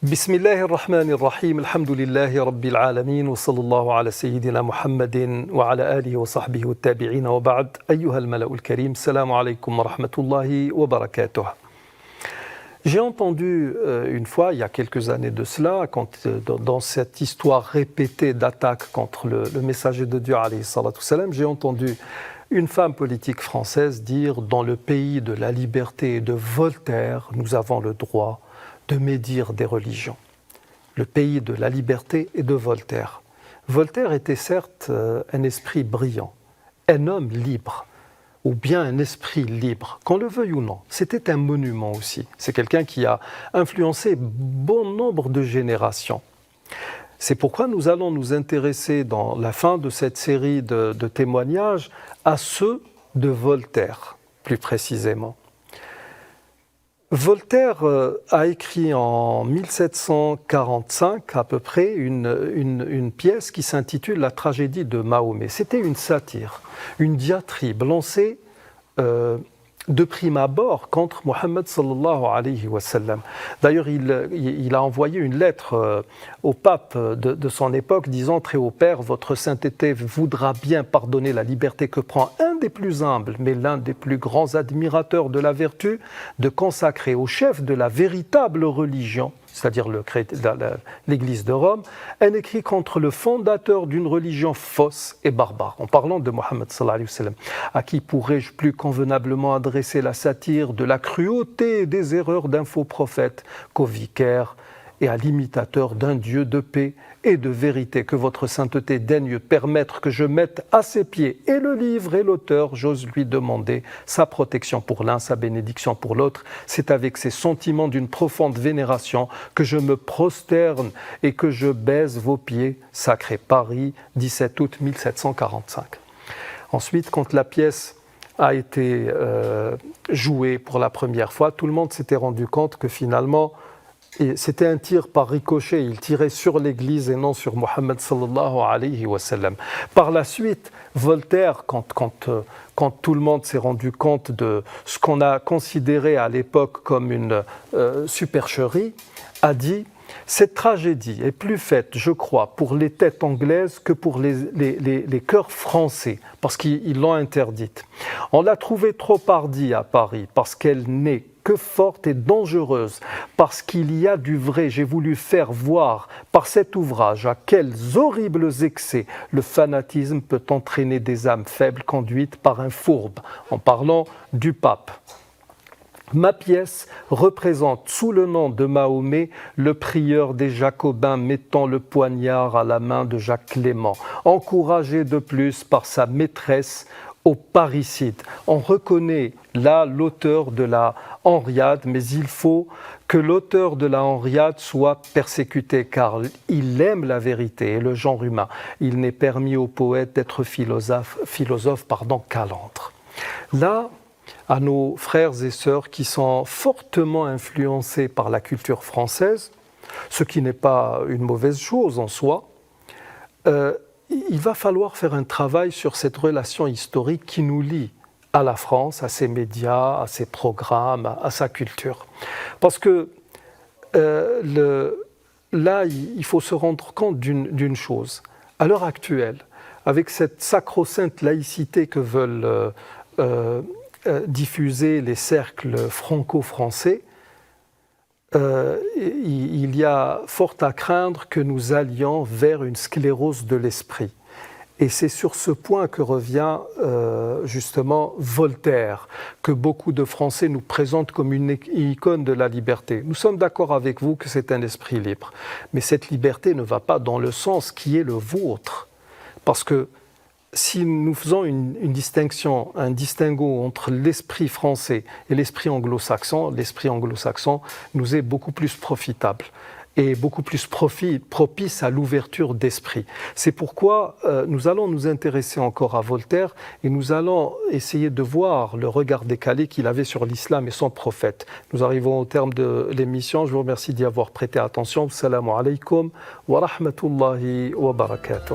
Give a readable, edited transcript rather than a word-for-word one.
بسم الله الرحمن الرحيم الحمد لله رب العالمين وصلى الله على سيدنا محمد وعلى آله وصحبه والتابعين وبعد أيها الملأ الكريم السلام عليكم ورحمة الله وبركاته. J'ai entendu une fois, il y a quelques années de cela, dans cette histoire répétée d'attaque contre le messager de Dieu, alayhi salatu wassalam, j'ai entendu une femme politique française dire « Dans le pays de la liberté et de Voltaire, nous avons le droit de médire des religions. » Le pays de la liberté et de Voltaire. Voltaire était certes un esprit brillant, un homme libre, ou bien un esprit libre, qu'on le veuille ou non. C'était un monument aussi. C'est quelqu'un qui a influencé bon nombre de générations. C'est pourquoi nous allons nous intéresser dans la fin de cette série de témoignages à ceux de Voltaire, plus précisément. Voltaire a écrit en 1745 à peu près une pièce qui s'intitule « La tragédie de Mahomet ». C'était une satire, une diatribe lancée de prime abord contre Mohammed sallallahu alayhi wa sallam. D'ailleurs, il a envoyé une lettre au pape de son époque disant « Très haut Père, votre sainteté voudra bien pardonner la liberté que prend un des plus humbles, mais l'un des plus grands admirateurs de la vertu, de consacrer au chef de la véritable religion, c'est-à-dire l'Église de Rome, un écrit contre le fondateur d'une religion fausse et barbare. » En parlant de Mohammed sallallahu alayhi wa sallam, à qui pourrais-je plus convenablement adresser la satire de la cruauté et des erreurs d'un faux prophète qu'au vicaire et à l'imitateur d'un Dieu de paix et de vérité, que votre sainteté daigne permettre que je mette à ses pieds et le livre et l'auteur, j'ose lui demander sa protection pour l'un, sa bénédiction pour l'autre. C'est avec ces sentiments d'une profonde vénération que je me prosterne et que je baise vos pieds. Sacré Paris, 17 août 1745. Ensuite, quand la pièce a été jouée pour la première fois, tout le monde s'était rendu compte que finalement, et c'était un tir par ricochet, il tirait sur l'Église et non sur Mohammed sallallahu alayhi wa sallam. Par la suite, Voltaire, quand tout le monde s'est rendu compte de ce qu'on a considéré à l'époque comme une supercherie, a dit « Cette tragédie est plus faite, je crois, pour les têtes anglaises que pour les cœurs français, parce qu'ils l'ont interdite. On l'a trouvée trop hardie à Paris, parce qu'elle n'est que forte et dangereuse, parce qu'il y a du vrai. J'ai voulu faire voir par cet ouvrage à quels horribles excès le fanatisme peut entraîner des âmes faibles conduites par un fourbe, en parlant du pape. Ma pièce représente sous le nom de Mahomet le prieur des Jacobins mettant le poignard à la main de Jacques Clément, encouragé de plus par sa maîtresse au parricide. On reconnaît là l'auteur de la Henriade, mais il faut que l'auteur de la Henriade soit persécuté car il aime la vérité et le genre humain. Il n'est permis au poète d'être philosophe qu'à l'antre. Là, à nos frères et sœurs qui sont fortement influencés par la culture française, ce qui n'est pas une mauvaise chose en soi, il va falloir faire un travail sur cette relation historique qui nous lie à la France, à ses médias, à ses programmes, à sa culture. Parce que là, il faut se rendre compte d'une chose. À l'heure actuelle, avec cette sacro-sainte laïcité que veulent diffuser les cercles franco-français, il y a fort à craindre que nous allions vers une sclérose de l'esprit. Et c'est sur ce point que revient justement Voltaire, que beaucoup de Français nous présentent comme une icône de la liberté. Nous sommes d'accord avec vous que c'est un esprit libre, mais cette liberté ne va pas dans le sens qui est le vôtre. Parce que si nous faisons une distinction, un distinguo entre l'esprit français et l'esprit anglo-saxon nous est beaucoup plus profitable et beaucoup plus propice à l'ouverture d'esprit. C'est pourquoi nous allons nous intéresser encore à Voltaire et nous allons essayer de voir le regard décalé qu'il avait sur l'islam et son prophète. Nous arrivons au terme de l'émission. Je vous remercie d'y avoir prêté attention. Assalamu alaikum wa rahmatullahi wa barakatuh.